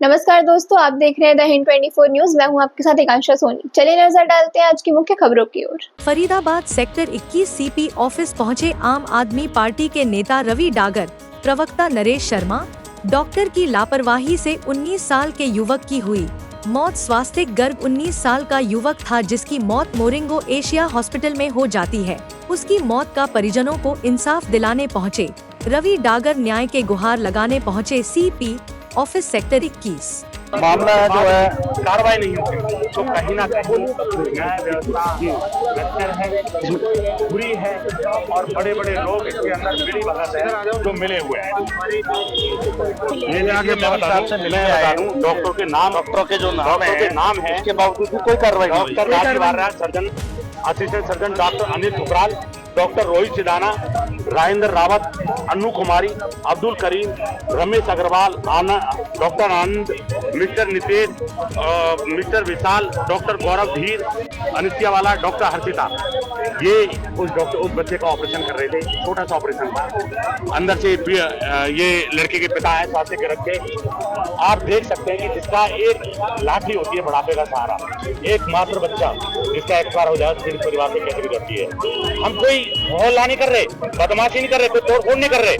नमस्कार दोस्तों, आप देख रहे हैं द हिंद 24 न्यूज। मैं हूं आपके साथ एकांशा सोनी। चलिए नजर डालते हैं आज की मुख्य खबरों की ओर। फरीदाबाद सेक्टर 21 सीपी ऑफिस पहुंचे आम आदमी पार्टी के नेता रवि डागर। प्रवक्ता नरेश शर्मा। डॉक्टर की लापरवाही से 19 साल के युवक की हुई मौत। स्वास्थ्य गर्भ 19 साल का युवक था जिसकी मौत मोरिंगो एशिया हॉस्पिटल में हो जाती है। उसकी मौत का परिजनों को इंसाफ दिलाने पहुंचे रवि डागर न्याय के गुहार लगाने पहुंचे सीपी ऑफिस सेक्टर 21। मामला जो है कार्रवाई नहीं होती तो कहीं ना कहीं न्याय व्यवस्था है, बुरी है और बड़े बड़े लोग इसके अंदर मिली भगत है जो मिले हुए हैं। मैं बता दूं डॉक्टर के नाम है उसके बावजूद कोई कार्रवाई नहीं। Doctor Rajwar surgeon assistant surgeon doctor Anil Thukral, doctor Rohit Sidana, Rajendra Rawat, Annu Kumari, Abdul Karim, Ramesh Agarwal, doctor Anand, mister Nitesh, mister Vishal, doctor Gaurav Dhir, Anitya वाला, डॉक्टर हर्षिता, ये उस बच्चे का ऑपरेशन कर रहे थे। छोटा सा ऑपरेशन था। अंदर से ये लड़के के पिता है स्वास्थ्य के रखे। आप देख सकते हैं कि जिसका एक लाठी होती है बुढ़ापे का सहारा, एकमात्र बच्चा जिसका एक्सपायर हो जाए फिर परिवार में कैसे गुजरती है। हम कोई मोहल्ला नहीं कर रहे, बदमाशी नहीं कर रहे, कोई तोड़फोड़ नहीं कर रहे।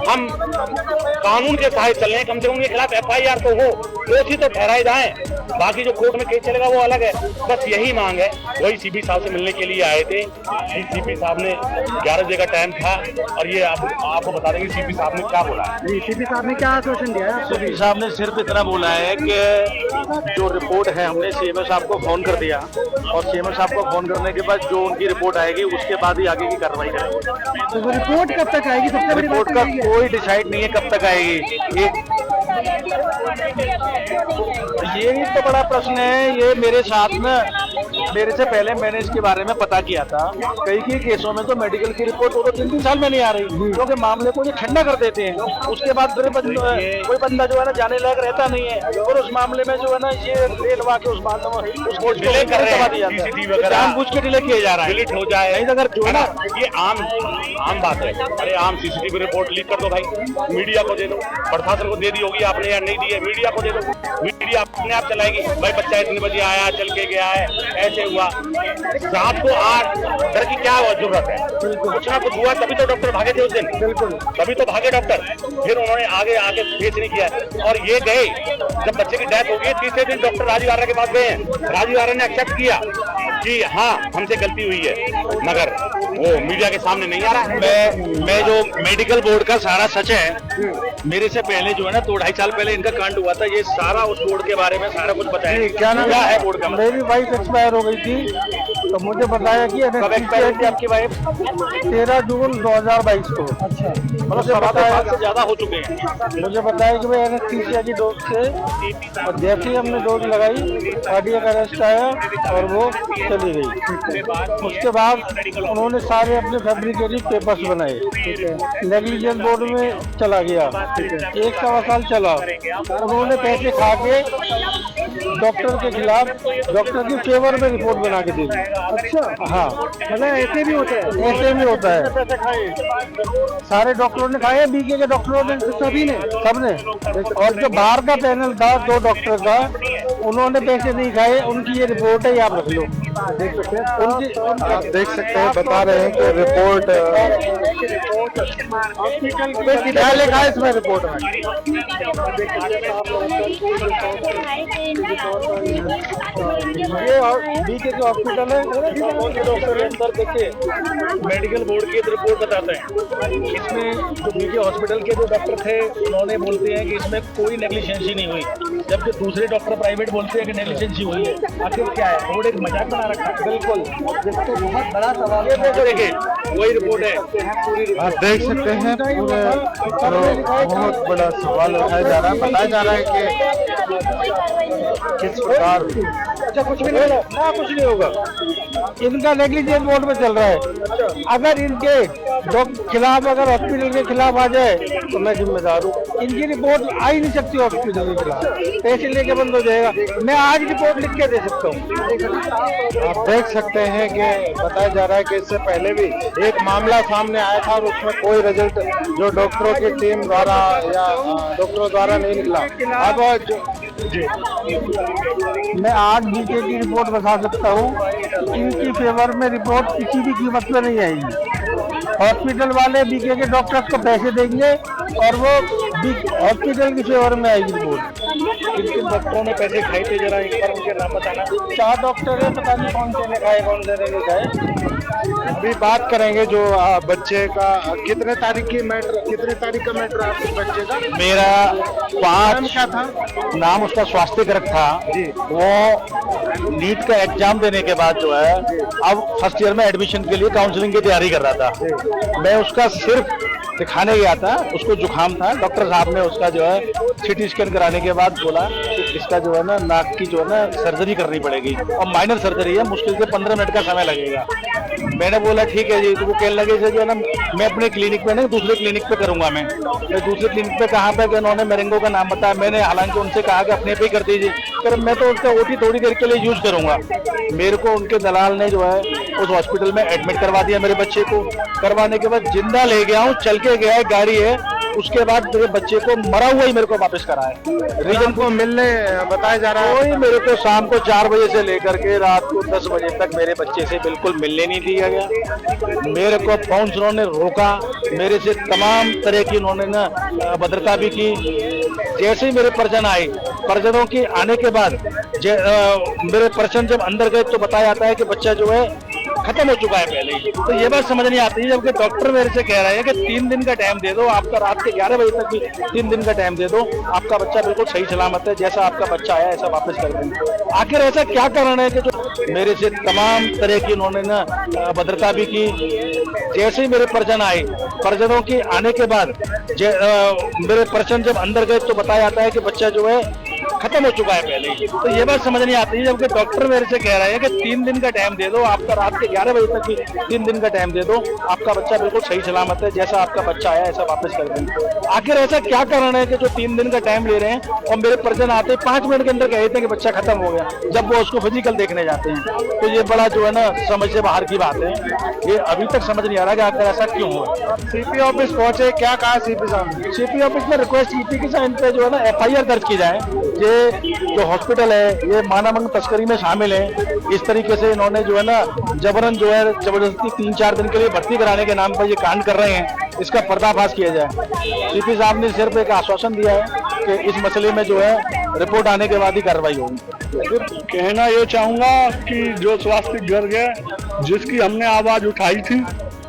हम कानून के सहारे चल रहे हैं। कम से कम उनके खिलाफ FIR तो हो, दोषी तो ठहराए जाएं। बाकी जो कोर्ट में केस चलेगा वो अलग है। बस यही मांग है। वही सीपी साहब से मिलने के लिए आए थे। सीपी साहब ने 11 बजे का टाइम था और ये आपको बता देंगे सीपी साहब ने क्या बोला है। सीपी साहब ने क्या आश्वासन दिया है? सीपी साहब ने सिर्फ इतना बोला है कि जो रिपोर्ट है हमने CMO साहब को फोन कर दिया और CMO साहब को फोन करने के बाद जो उनकी रिपोर्ट आएगी उसके बाद ही आगे की कार्रवाई करेंगे। तो वो रिपोर्ट कब तक आएगी? सबसे बड़ी रिपोर्ट का कोई डिसाइड नहीं है कब तक आएगी। ये ही तो बड़ा प्रश्न है। ये मेरे साथ में मेरे से पहले मैंने इसके बारे में पता किया था। कई केसों में तो मेडिकल की रिपोर्ट तो 3-3 साल में नहीं आ रही क्योंकि मामले को ये ठंडा कर देते हैं। उसके बाद फिर कोई बंदा जो है ना जाने लायक रहता नहीं है और उस मामले में जो है ना ये लगा के उस मामले में उसको डिले कर रहे हैं। जानबूझ के डिले किया जा रहा है, डिलीट हो जाए। नहीं अगर जो है ना ये आम बात है। अरे आम CCTV रिपोर्ट लीक कर दो भाई, मीडिया को दे दो। प्रशासन को दे दी होगी आपने या नहीं दी है, मीडिया को दे दो। मीडिया अपने आप चलाएगी भाई बच्चा इतने बजे आया, चल के गया है, ऐसे हुआ। रात को 8 डर की क्या जरूरत है? कुछ ना कुछ हुआ तभी तो डॉक्टर भागे थे उस दिन। बिल्कुल, तभी तो भागे डॉक्टर। फिर उन्होंने आगे फेस नहीं किया और ये गए जब बच्चे की डेथ हो गई। तीसरे दिन डॉक्टर राजीव आर्य के पास गए हैं। राजीव आर्य ने एक्सेप्ट किया कि हाँ हमसे गलती हुई है, मगर वो मीडिया के सामने नहीं आ रहा है। मैं जो मेडिकल बोर्ड का सारा सच है, मेरे से पहले जो है ना 2-2.5 साल पहले इनका कांड हुआ था। ये सारा उस बोर्ड के बारे में सारा कुछ बताया। क्या है बोर्ड का? मेरी वाइफ एक्सपायर हो गई थी तो मुझे बताया कि कब एक्सपायर थी आपकी वाइफ? 13 जून 2022 को। अच्छा, मतलब 7 साल से ज्यादा हो चुके हैं। मुझे बताया कि भाई एनेस्थीसिया की डोज से और जैसे ही हमने डोज लगाई कार्डियक अरेस्ट आया और वो चली गई। उसके बाद उन्होंने सारे अपने फैब्रिकेटेड पेपर्स बनाए। नेग्लिजेंस बोर्ड में चला गया। 1-1.25 साल चला। उन्होंने पैसे खा के डॉक्टर के खिलाफ डॉक्टर की फेवर में रिपोर्ट बना के दे दी। अच्छा, हाँ, मतलब ऐसे भी होता है? ऐसे भी होता है। सारे डॉक्टरों ने खाए, BK के डॉक्टरों ने, सबने। और जो बाहर का पैनल था 2 डॉक्टर का, उन्होंने पैसे नहीं खाए। उनकी ये रिपोर्ट है, आप रख लो। देख सकते हैं आप देख सकते हैं, बता रहे हैं कि रिपोर्ट क्या लिखा है इसमें रिपोर्ट में? ये BK के हॉस्पिटल है। डॉक्टर अंदर देखिए मेडिकल बोर्ड की रिपोर्ट बताते हैं। इसमें जो BK हॉस्पिटल के जो डॉक्टर थे उन्होंने बोलते हैं कि इसमें कोई नेग्लिजेंसी नहीं हुई, जबकि दूसरे डॉक्टर प्राइवेट बोलते हैं कि नेग्लिजेंसी हुई है। आखिर क्या है? बोर्ड एक मजाक बना रखा है। बिल्कुल, जिसको बहुत बड़ा सवाल है। देखिए वही रिपोर्ट है। आप देख सकते हैं बहुत बड़ा सवाल उठाया जा रहा है। बताया जा रहा है कि किस प्रकार अच्छा, कुछ भी नहीं होगा? ना कुछ नहीं होगा, इनका नेग्लिजेंस मोड में चल रहा है। अगर इनके खिलाफ, अगर हॉस्पिटल के खिलाफ आ जाए तो मैं जिम्मेदार हूँ। इनकी रिपोर्ट आ ही नहीं सकती हॉस्पिटल के खिलाफ, पैसे लेके बंद हो जाएगा। मैं आज रिपोर्ट लिख के दे सकता हूँ। आप देख सकते हैं कि बताया जा रहा है कि इससे पहले भी एक मामला सामने आया था और उसमें कोई रिजल्ट जो डॉक्टरों की टीम द्वारा या डॉक्टरों द्वारा नहीं निकला। अब मैं आज बीके की रिपोर्ट बता सकता हूँ, इनकी फेवर में रिपोर्ट किसी भी कीमत पे नहीं आएगी। हॉस्पिटल वाले बीके के डॉक्टर्स को पैसे देंगे और वो हॉस्पिटल की फेवर में आएगी रिपोर्ट। किन किन डॉक्टरों ने पैसे खाए थे, जरा एक बार उनके नाम बताना। 4 डॉक्टर है, पता नहीं कौन से ने खाए, कौन से ने नहीं खाए। अभी बात करेंगे जो बच्चे का कितने तारीख का मैटर है आपके बच्चे का? मेरा 5 क्या था? नाम उसका स्वास्थ्यकरक था जी। वो नीट का एग्जाम देने के बाद जो है अब फर्स्ट ईयर में एडमिशन के लिए काउंसलिंग की तैयारी कर रहा था। मैं उसका सिर्फ दिखाने गया था, उसको जुकाम था। डॉक्टर साहब ने उसका जो है सीटी स्कैन कराने के बाद बोला कि इसका जो है ना नाक की जो है ना सर्जरी करनी पड़ेगी और माइनर सर्जरी है, मुश्किल से 15 मिनट का समय लगेगा। मैंने बोला ठीक है जी। तो वो कहने लगे जो है ना मैं अपने क्लिनिक पे नहीं दूसरे क्लिनिक पे करूंगा। मैं दूसरे क्लिनिक पे कहाँ पे, उन्होंने मेरेंगो का नाम बताया। मैंने हालांकि उनसे कहा कि अपने पे ही कर दीजिए, पर मैं तो उसका ओटी थोड़ी देर के लिए यूज करूंगा। मेरे को उनके दलाल ने जो है उस हॉस्पिटल में एडमिट करवा दिया मेरे बच्चे को। करवाने के बाद जिंदा ले गया हूँ, चल के गया है, गाड़ी है। उसके बाद मेरे बच्चे को मरा हुआ ही मेरे को वापस करा है। रीजन को मिलने बताया जा रहा है। कोई मेरे को शाम को 4 बजे से लेकर के रात को 10 बजे तक मेरे बच्चे से बिल्कुल मिलने नहीं दिया गया। मेरे को फोन से उन्होंने रोका, मेरे से तमाम तरह की उन्होंने ना भद्रता भी की। जैसे ही मेरे परिजन आए, परिजनों के आने के बाद मेरे परिजन जब अंदर गए तो बताया जाता है कि बच्चा जो है खत्म हो चुका है पहले ही। तो ये बात समझ नहीं आती है, जबकि डॉक्टर मेरे से कह रहे हैं कि 3 दिन का टाइम दे दो आपका, रात के 11 बजे तक भी 3 दिन का टाइम दे दो, आपका बच्चा बिल्कुल सही सलामत है, जैसा आपका बच्चा आया ऐसा वापस कर देंगे। आखिर ऐसा क्या कारण है कि जो मेरे से तमाम तरह की उन्होंने ना भद्रता भी की। जैसे ही मेरे परिजन आए, परिजनों के आने के बाद मेरे परिजन जब अंदर गए तो बताया जाता है कि बच्चा जो है खत्म हो चुका है पहले ही। तो ये बात समझ नहीं आती है, जबकि डॉक्टर मेरे से कह रहे हैं कि 3 दिन का टाइम दे दो आपका, रात के 11 बजे तक भी 3 दिन का टाइम दे दो, आपका बच्चा बिल्कुल सही सलामत है, जैसा आपका बच्चा आया ऐसा वापस कर देंगे। आखिर ऐसा क्या कारण है कि जो 3 दिन का टाइम ले रहे हैं और मेरे परिजन आते 5 मिनट के अंदर कहते हैं कि बच्चा खत्म हो गया, जब वो उसको फिजिकल देखने जाते हैं। तो ये बड़ा जो है ना समझ से बाहर की बात है। ये अभी तक समझ नहीं आ रहा कि आखिर ऐसा क्यों हुआ। सीपी ऑफिस पहुंचे, क्या कहा सीपी साहब? सीपी ऑफिस में रिक्वेस्ट की थी कि सर इन पे जो है ना FIR दर्ज की जाए। ये जो हॉस्पिटल है ये मानव तस्करी में शामिल है। इस तरीके से इन्होंने जो है ना जबरन जो है जबरदस्ती 3-4 दिन के लिए भर्ती कराने के नाम पर ये कांड कर रहे हैं, इसका पर्दाफाश किया जाए। सीपी साहब ने सिर्फ एक आश्वासन दिया है कि इस मसले में जो है रिपोर्ट आने के बाद ही कार्रवाई होगी। कहना ये चाहूँगा कि जो स्वास्थ्य गर्ग है जिसकी हमने आवाज़ उठाई थी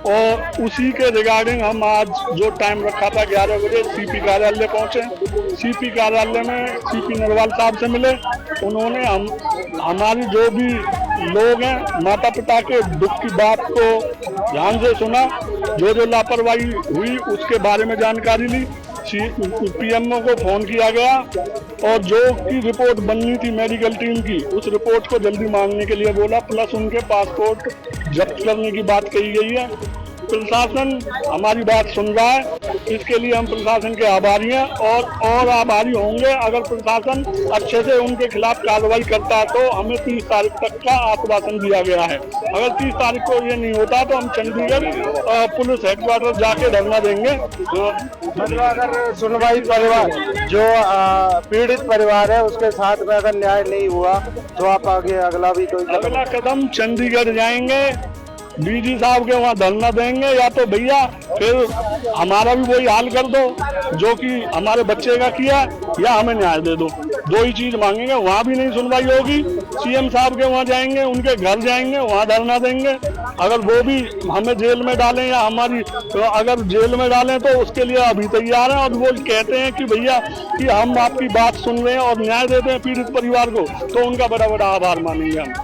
और उसी के रिगार्डिंग हम आज जो टाइम रखा था 11 बजे सीपी कार्यालय पहुंचे। सीपी कार्यालय में सीपी नरवाल साहब से मिले। उन्होंने हमारी जो भी लोग हैं माता पिता के दुख की बात को ध्यान से सुना, जो लापरवाही हुई उसके बारे में जानकारी ली। PMO को फोन किया गया और जो की रिपोर्ट बननी थी मेडिकल टीम की उस रिपोर्ट को जल्दी मांगने के लिए बोला, प्लस उनके पासपोर्ट जब्त करने की बात कही गई है। प्रशासन हमारी बात सुन रहा है, इसके लिए हम प्रशासन के आभारी हैं और आभारी होंगे अगर प्रशासन अच्छे से उनके खिलाफ कार्रवाई करता है। तो हमें 30 तारीख तक का आश्वासन दिया गया है। अगर 30 तारीख को ये नहीं होता तो हम चंडीगढ़ पुलिस हेडक्वार्टर जाके धरना देंगे। मतलब अगर सुनवाई परिवार जो पीड़ित परिवार है उसके साथ में अगर न्याय नहीं हुआ तो आप आगे अगला कदम चंडीगढ़ जाएंगे, DG साहब के वहाँ धरना देंगे, या तो भैया फिर हमारा भी वही हाल कर दो जो कि हमारे बच्चे का किया, या हमें न्याय दे दो। 2 ही चीज मांगेंगे। वहाँ भी नहीं सुनवाई होगी, CM साहब के वहाँ जाएंगे, उनके घर जाएंगे, वहाँ धरना देंगे। अगर वो भी हमें जेल में डालें या हमारी अगर जेल में डालें तो उसके लिए अभी तैयार हैं। और वो कहते हैं कि भैया कि हम आपकी बात सुन रहे हैं और न्याय देते हैं पीड़ित परिवार को, तो उनका बड़ा बड़ा आभार मानेंगे हम।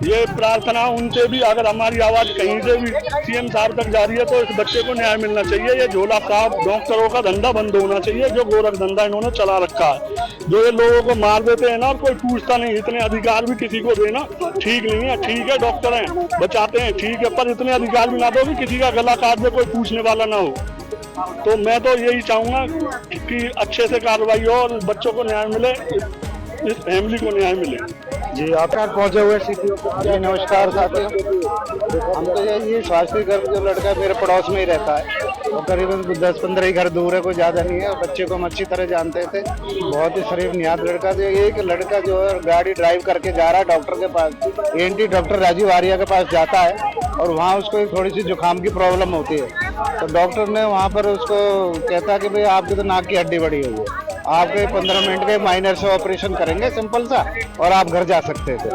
ये प्रार्थना उनसे भी, अगर हमारी आवाज कहीं से भी सीएम साहब तक जा रही है तो इस बच्चे को न्याय मिलना चाहिए। ये झोला साहब डॉक्टरों का धंधा बंद होना चाहिए, जो गोरख धंधा इन्होंने चला रखा है। जो ये लोगों को मार देते हैं ना और कोई पूछता नहीं, इतने अधिकार भी किसी को देना ठीक नहीं है। ठीक है डॉक्टर हैं, बचाते हैं, ठीक है, पर इतने अधिकार भी ना दो कि किसी का गला काट दे, कोई पूछने वाला ना हो। तो मैं तो यही चाहूंगा कि अच्छे से कार्रवाई हो और बच्चों को न्याय मिले, इस फैमिली को न्याय मिले। जी आप पहुंचे हुए सीपीओ जी, नमस्कार साथियों। हम तो ये स्वास्थ्य घर जो लड़का मेरे पड़ोस में ही रहता है, वो करीबन 10-15 ही घर दूर है, कोई ज्यादा नहीं है। बच्चे को हम अच्छी तरह जानते थे, बहुत ही शरीफ निहात लड़का था। एक लड़का जो है गाड़ी ड्राइव करके जा रहा है डॉक्टर के पास, एएनटी डॉक्टर राजीव आर्या के पास जाता है और वहाँ उसको एक थोड़ी सी जुकाम की प्रॉब्लम होती है। तो डॉक्टर ने वहाँ पर उसको कहता कि भाई आपकी तो नाक की हड्डी बड़ी हुई है, आपके 15 मिनट के माइनर से ऑपरेशन करेंगे सिंपल सा, और आप घर जा सकते थे।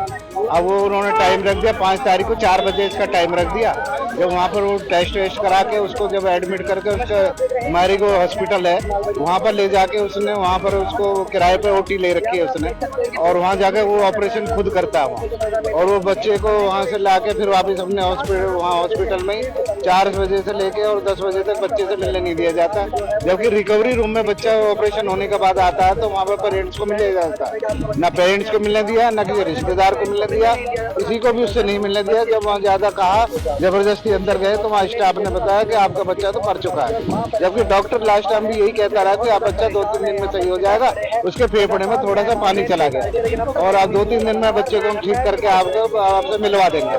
अब वो उन्होंने टाइम रख दिया 5 तारीख को 4 बजे इसका टाइम रख दिया। जब वहाँ पर वो टेस्ट वेस्ट करा के उसको जब एडमिट करके उसका मैरीगो हॉस्पिटल है वहाँ पर ले जाके उसने वहाँ पर उसको किराए पे ओटी ले रखी है उसने, और वहाँ जाके वो ऑपरेशन खुद करता है वहाँ। और वो बच्चे को वहाँ से लाके फिर वापस अपने हॉस्पिटल में ही 4 बजे से लेके और 10 बजे तक बच्चे से मिलने नहीं दिया जाता। जबकि रिकवरी रूम में बच्चा ऑपरेशन होने के बाद आता है तो वहाँ पर पेरेंट्स को मिलने जाता है, ना पेरेंट्स को मिलने दिया, ना किसी रिश्तेदार को मिलने दिया, किसी को भी उससे नहीं मिलने दिया। जब वहाँ ज्यादा कहा, जबरदस्ती अंदर गए तो वहाँ स्टाफ ने बताया कि आपका बच्चा तो मर चुका है। जबकि डॉक्टर लास्ट टाइम भी यही कहता रहा कि आप बच्चा 2-3 दिन में सही हो जाएगा, उसके फेफड़े में थोड़ा सा पानी चला गया और आप 2-3 दिन में बच्चे को हम ठीक करके आपसे मिलवा देंगे।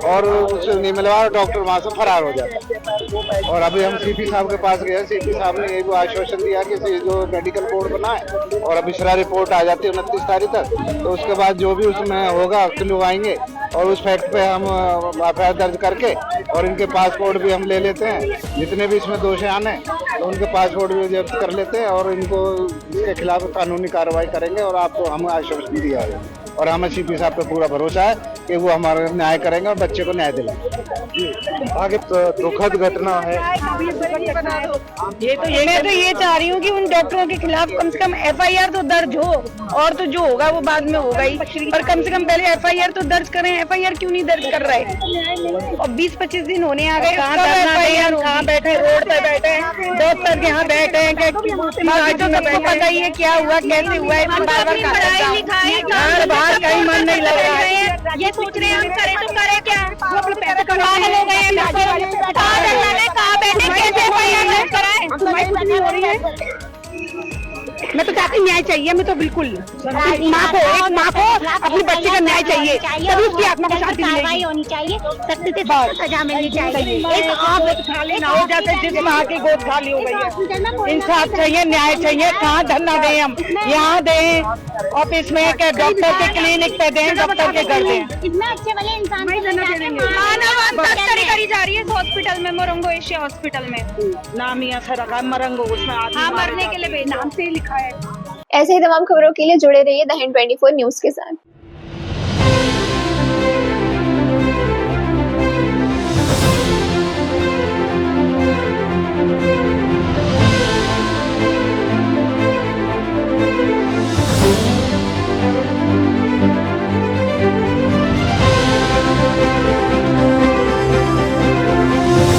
और उससे नहीं मिलवा, डॉक्टर वहाँ से फरार हो जाता। और अभी हम सीपी साहब के पास गए, सीपी साहब ने ये आश्वासन दिया कि जो मेडिकल बोर्ड बना है और अब इसरा रिपोर्ट आ जाती है 29 तारीख तक, तो उसके बाद जो भी उसमें होगा क्लू आएंगे और उस फैक्ट पे हम एफआईआर दर्ज करके और इनके पासपोर्ट भी हम ले लेते हैं, जितने भी इसमें दोषियान हैं तो उनके पासपोर्ट भी जब्त कर लेते हैं और इनको इसके खिलाफ कानूनी कार्रवाई करेंगे। और आपको हम आश्वासन दिया है और हमें सीपी साहब पे पूरा भरोसा है कि वो हमारा न्याय करेंगे और बच्चे को न्याय दिलाएंगे। आगे दुखद घटना है ये तो मैं तो ये चाह रही हूँ कि उन डॉक्टरों के खिलाफ कम से कम एफआईआर तो दर्ज हो, और तो जो होगा वो बाद में होगा ही, पर कम से कम पहले एफआईआर तो दर्ज करें। एफआईआर क्यों नहीं दर्ज कर रहे? और 20-25 दिन होने आ गए, कहाँ बैठे, रोड पे बैठे, डॉक्टर यहाँ बैठे हैं, सबको पता ही है क्या हुआ कैसे हुआ है। बाहर कहीं मन नहीं लग रहा है, ये सोच रहे हैं हम करें तो करें क्या? पागल हो गए हैं, कहाँ बैठे कैसे हो रही है? मैं तो चाहती न्याय चाहिए, मैं तो बिल्कुल एक माँ को अपने बच्चे का न्याय चाहिए, तभी उसकी आत्मा को शांति मिलेगी। होनी चाहिए, सख्ती से सजा मिलनी चाहिए। एक आंख खाली ना हो जाते जिस माँ की गोद खाली हो गई है। इंसाफ चाहिए, न्याय चाहिए। कहाँ धरना दें हम? यहाँ दें ऑफिस में, क्या डॉक्टर के क्लिनिक पे दें, डॉक्टर के घर दें। इतना अच्छे वाले इंसान करी जा रही है इस हॉस्पिटल में, मोरंगो एशिया हॉस्पिटल में। नाम ही ऐसा रखा मरंगो, उसमें मरने के लिए नाम से ही लिखा है। ऐसे ही तमाम खबरों के लिए जुड़े रहिए द हिंद 24 न्यूज के साथ।